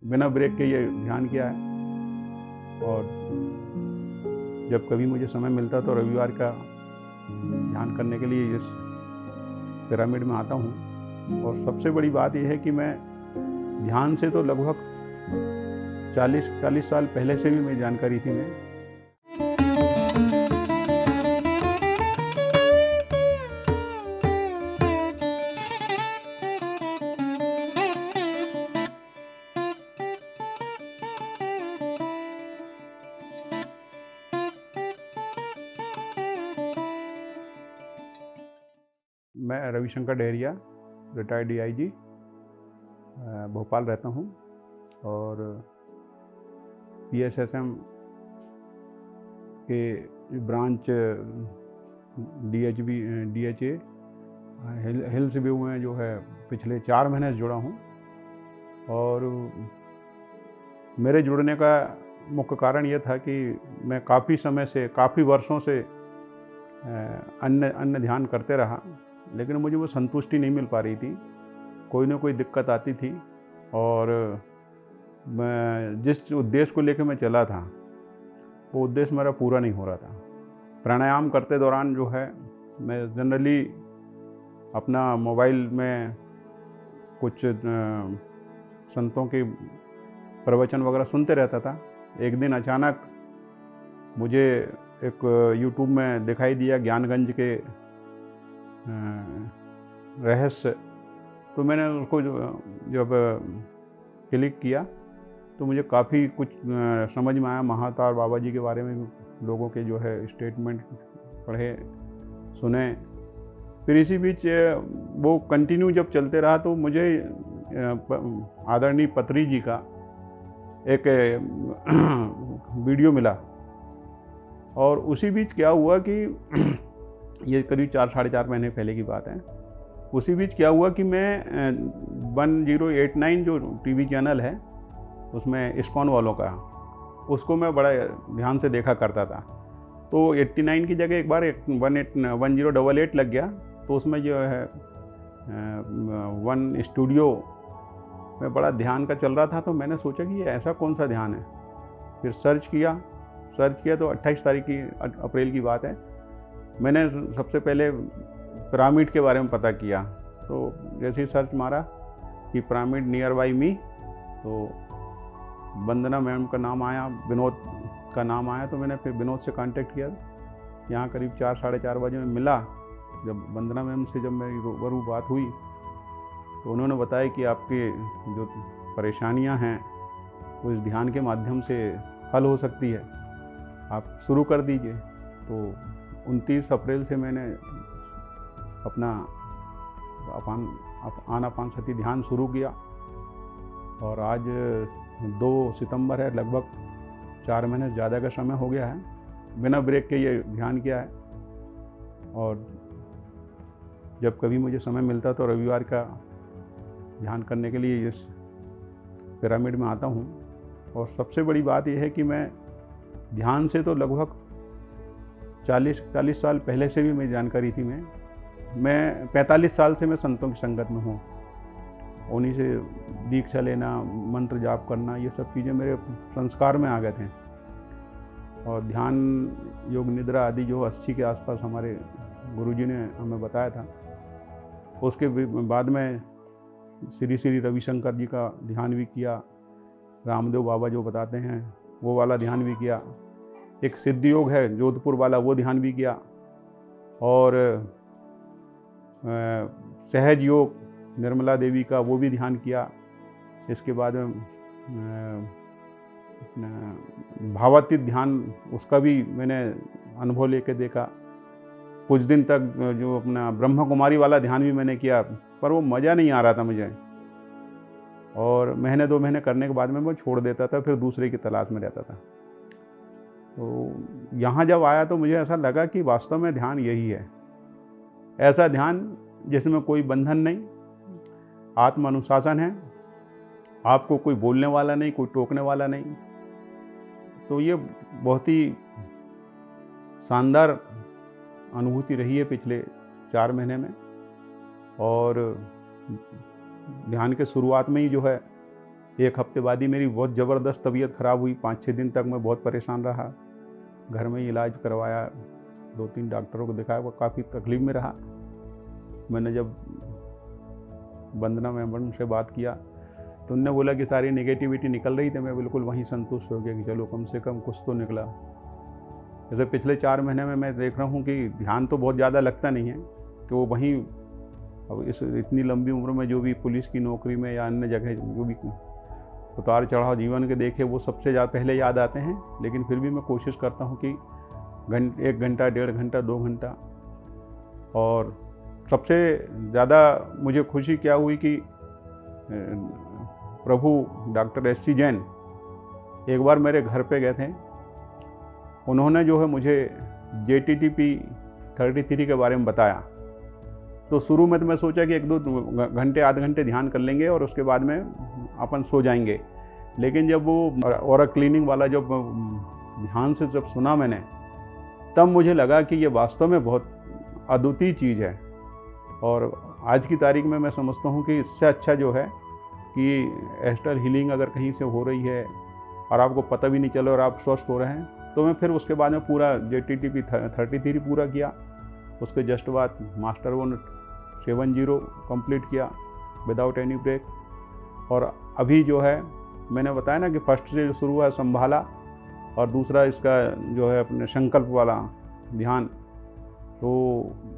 बिना ब्रेक के ये ध्यान किया है। और जब कभी मुझे समय मिलता तो रविवार का ध्यान करने के लिए इस पिरामिड में आता हूँ। और सबसे बड़ी बात यह है कि मैं ध्यान से तो लगभग 40 साल पहले से भी मेरी जानकारी थी। मैं रविशंकर डेहरिया, रिटायर्ड डीआईजी, भोपाल रहता हूँ। और पीएसएसएम के ब्रांच डीएचए हिल्स व्यू में जो है पिछले 4 महीने से जुड़ा हूँ। और मेरे जुड़ने का मुख्य कारण ये था कि मैं काफ़ी वर्षों से अन्य ध्यान करते रहा, लेकिन मुझे वो संतुष्टि नहीं मिल पा रही थी। कोई ना कोई दिक्कत आती थी और मैं जिस उद्देश्य को लेकर मैं चला था वो उद्देश्य मेरा पूरा नहीं हो रहा था। प्राणायाम करते दौरान जो है मैं जनरली अपना मोबाइल में कुछ संतों के प्रवचन वगैरह सुनते रहता था। एक दिन अचानक मुझे एक यूट्यूब में दिखाई दिया ज्ञानगंज के रहस्य। तो मैंने उसको जब क्लिक किया तो मुझे काफ़ी कुछ समझ में आया। महातार बाबा जी के बारे में लोगों के जो है स्टेटमेंट पढ़े सुने। फिर इसी बीच वो कंटिन्यू जब चलते रहा तो मुझे आदरणीय पत्री जी का एक वीडियो मिला। और उसी बीच क्या हुआ कि ये करीब 4-4.5 महीने पहले की बात है। उसी बीच क्या हुआ कि मैं 1089 जो टीवी चैनल है उसमें इस्कॉन वालों का, उसको मैं बड़ा ध्यान से देखा करता था। तो 89 की जगह एक बार 1088 लग गया। तो उसमें जो है वन स्टूडियो में बड़ा ध्यान का चल रहा था। तो मैंने सोचा कि ये ऐसा कौन सा ध्यान है। फिर सर्च किया तो 28 तारीख की अप्रैल की बात है। मैंने सबसे पहले पिरामिड के बारे में पता किया। तो जैसे ही सर्च मारा कि पिरामिड नियर बाई मी, तो वंदना मैम का नाम आया, विनोद का नाम आया। तो मैंने फिर विनोद से कांटेक्ट किया। यहाँ करीब 4-4:30 बजे में मिला। जब वंदना मैम से जब मेरी रूबरू बात हुई तो उन्होंने बताया कि आपकी जो परेशानियाँ हैं वो इस ध्यान के माध्यम से हल हो सकती है, आप शुरू कर दीजिए। तो 29 अप्रैल से मैंने अपना आनापानसति ध्यान शुरू किया। और आज 2 सितंबर है, लगभग 4 महीने से ज़्यादा का समय हो गया है। बिना ब्रेक के ये ध्यान किया है। और जब कभी मुझे समय मिलता तो रविवार का ध्यान करने के लिए इस पिरामिड में आता हूँ। और सबसे बड़ी बात यह है कि मैं ध्यान से तो लगभग 40 साल पहले से भी मेरी जानकारी थी। मैं 45 साल से मैं संतों की संगत में हूँ। उन्हीं से दीक्षा लेना, मंत्र जाप करना, ये सब चीज़ें मेरे संस्कार में आ गए थे। और ध्यान, योग निद्रा आदि जो 80 के आसपास हमारे गुरुजी ने हमें बताया था। उसके बाद में श्री रविशंकर जी का ध्यान भी किया, रामदेव बाबा जो बताते हैं वो वाला ध्यान भी किया। एक सिद्ध योग है जोधपुर वाला, वो ध्यान भी किया। और सहज योग निर्मला देवी का, वो भी ध्यान किया। इसके बाद में भावातीत ध्यान, उसका भी मैंने अनुभव लेके देखा। कुछ दिन तक जो अपना ब्रह्म कुमारी वाला ध्यान भी मैंने किया, पर वो मज़ा नहीं आ रहा था मुझे। और महीने 2 महीने करने के बाद में मैं छोड़ देता था, फिर दूसरे की तलाश में रहता था। तो यहाँ जब आया तो मुझे ऐसा लगा कि वास्तव में ध्यान यही है, ऐसा ध्यान जिसमें कोई बंधन नहीं, आत्म अनुशासन है, आपको कोई बोलने वाला नहीं, कोई टोकने वाला नहीं। तो ये बहुत ही शानदार अनुभूति रही है पिछले 4 महीने में। और ध्यान के शुरुआत में ही जो है एक हफ्ते बाद ही मेरी बहुत ज़बरदस्त तबीयत ख़राब हुई। 5-6 दिन तक मैं बहुत परेशान रहा। घर में ही इलाज करवाया, 2-3 डॉक्टरों को दिखाया, वो काफ़ी तकलीफ़ में रहा। मैंने जब वंदना मैम से बात किया तो उनने बोला कि सारी नेगेटिविटी निकल रही थी। मैं बिल्कुल वहीं संतुष्ट हो गया कि चलो कम से कम कुछ तो निकला। जैसे पिछले 4 महीने में मैं देख रहा हूँ कि ध्यान तो बहुत ज़्यादा लगता नहीं है कि वो वहीं, अब इस इतनी लंबी उम्र में जो भी पुलिस की नौकरी में या अन्य जगह जो भी उतार चढ़ाव जीवन के देखे वो सबसे ज़्यादा पहले याद आते हैं। लेकिन फिर भी मैं कोशिश करता हूँ कि 1 घंटा, 1.5 घंटा, 2 घंटा। और सबसे ज़्यादा मुझे खुशी क्या हुई कि प्रभु डॉक्टर एस.सी. जैन एक बार मेरे घर पे गए थे। उन्होंने जो है मुझे JTTP 33 के बारे में बताया। तो शुरू में तो मैं सोचा कि 1-2 घंटे, आधे घंटे ध्यान कर लेंगे और उसके बाद में अपन सो जाएंगे। लेकिन जब वो ऑरा क्लीनिंग वाला जब ध्यान से जब सुना मैंने, तब मुझे लगा कि ये वास्तव में बहुत अद्वितीय चीज़ है। और आज की तारीख में मैं समझता हूँ कि इससे अच्छा जो है कि एस्ट्रल हीलिंग अगर कहीं से हो रही है और आपको पता भी नहीं चला और आप स्वस्थ हो रहे हैं, तो मैं फिर उसके बाद में पूरा JTTP 33 पूरा किया। उसके जस्ट बाद मास्टर 170 कंप्लीट किया विदाउट एनी ब्रेक। और अभी जो है मैंने बताया ना कि फर्स्ट से जो शुरू हुआ संभाला, और दूसरा इसका जो है अपने संकल्प वाला ध्यान, तो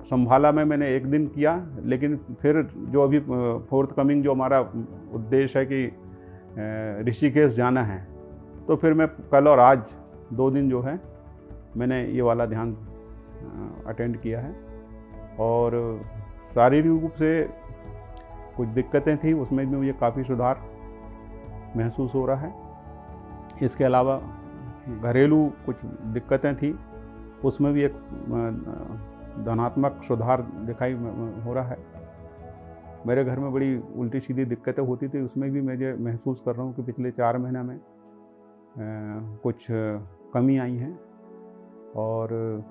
संभाला में मैंने 1 दिन किया। लेकिन फिर जो अभी फोर्थ कमिंग जो हमारा उद्देश्य है कि ऋषिकेश जाना है, तो फिर मैं कल और आज 2 दिन जो है मैंने ये वाला ध्यान अटेंड किया है। और शारीरिक रूप से कुछ दिक्कतें थी, उसमें भी मुझे काफ़ी सुधार महसूस हो रहा है। इसके अलावा घरेलू कुछ दिक्कतें थी, उसमें भी एक धनात्मक सुधार दिखाई हो रहा है। मेरे घर में बड़ी उल्टी सीधी दिक्कतें होती थी, उसमें भी मुझे महसूस कर रहा हूँ कि पिछले 4 महीने में कुछ कमी आई है। और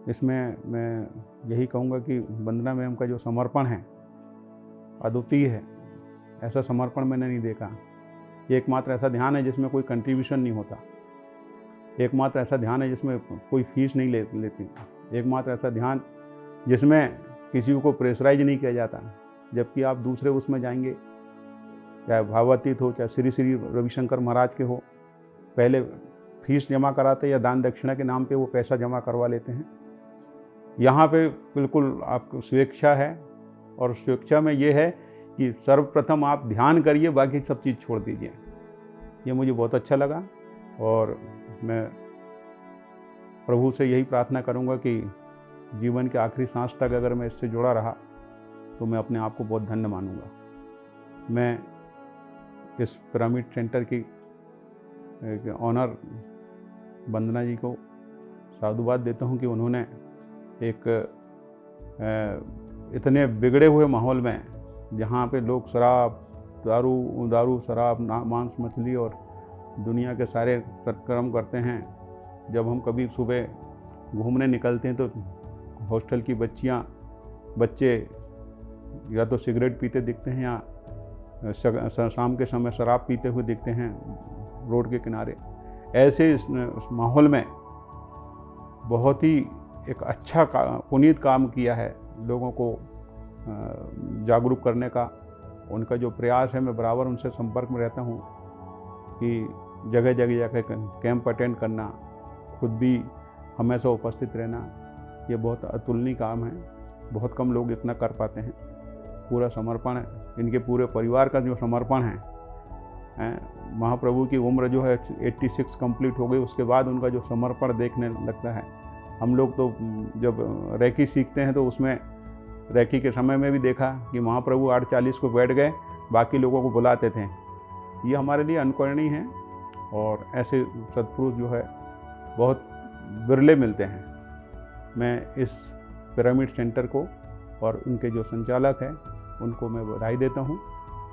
इसमें मैं यही कहूँगा कि वंदना मैम का जो समर्पण है अद्वितीय है। ऐसा समर्पण मैंने नहीं देखा। एकमात्र ऐसा ध्यान है जिसमें कोई कंट्रीब्यूशन नहीं होता। एकमात्र ऐसा ध्यान है जिसमें कोई फीस नहीं लेती। एकमात्र ऐसा ध्यान जिसमें किसी को प्रेशराइज नहीं किया जाता। जबकि आप दूसरे उसमें जाएंगे, चाहे भावातीत हो, चाहे श्री श्री रविशंकर महाराज के हो, पहले फीस जमा कराते या दान दक्षिणा के नाम पे वो पैसा जमा करवा लेते हैं। यहाँ पे बिल्कुल आपको स्वेच्छा है, और स्वेच्छा में ये है कि सर्वप्रथम आप ध्यान करिए, बाकी सब चीज़ छोड़ दीजिए। ये मुझे बहुत अच्छा लगा। और मैं प्रभु से यही प्रार्थना करूँगा कि जीवन के आखिरी सांस तक अगर मैं इससे जुड़ा रहा तो मैं अपने आप को बहुत धन्य मानूंगा। मैं इस पिरामिड सेंटर की ऑनर वंदना जी को साधुवाद देता हूँ कि उन्होंने एक इतने बिगड़े हुए माहौल में, जहाँ पे लोग शराब, दारू, शराब, मांस, मछली और दुनिया के सारे सत्कर्म करते हैं, जब हम कभी सुबह घूमने निकलते हैं तो हॉस्टल की बच्चियाँ, बच्चे या तो सिगरेट पीते दिखते हैं या शाम के समय शराब पीते हुए दिखते हैं रोड के किनारे। ऐसे इस माहौल में बहुत ही एक अच्छा पुनीत काम किया है लोगों को जागरूक करने का। उनका जो प्रयास है, मैं बराबर उनसे संपर्क में रहता हूँ कि जगह जगह जाकर कैंप अटेंड करना, खुद भी हमेशा उपस्थित रहना, ये बहुत अतुलनीय काम है। बहुत कम लोग इतना कर पाते हैं। पूरा समर्पण है, इनके पूरे परिवार का जो समर्पण है। महाप्रभु की उम्र जो है 86 कंप्लीट हो गई, उसके बाद उनका जो समर्पण देखने लगता है। हम लोग तो जब रैकी सीखते हैं तो उसमें रैकी के समय में भी देखा कि महाप्रभु 8:40 को बैठ गए, बाकी लोगों को बुलाते थे। ये हमारे लिए अनुकरणीय है, और ऐसे सत्पुरुष जो है बहुत बिरले मिलते हैं। मैं इस पिरामिड सेंटर को और उनके जो संचालक हैं उनको मैं बधाई देता हूँ,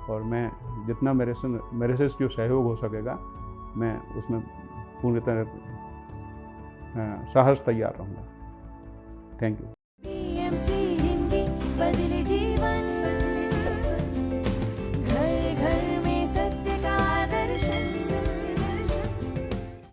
और मैं जितना मेरे से जो सहयोग हो सकेगा मैं उसमें पूरी तरह सहज तैयार रहूँगा। Thank you.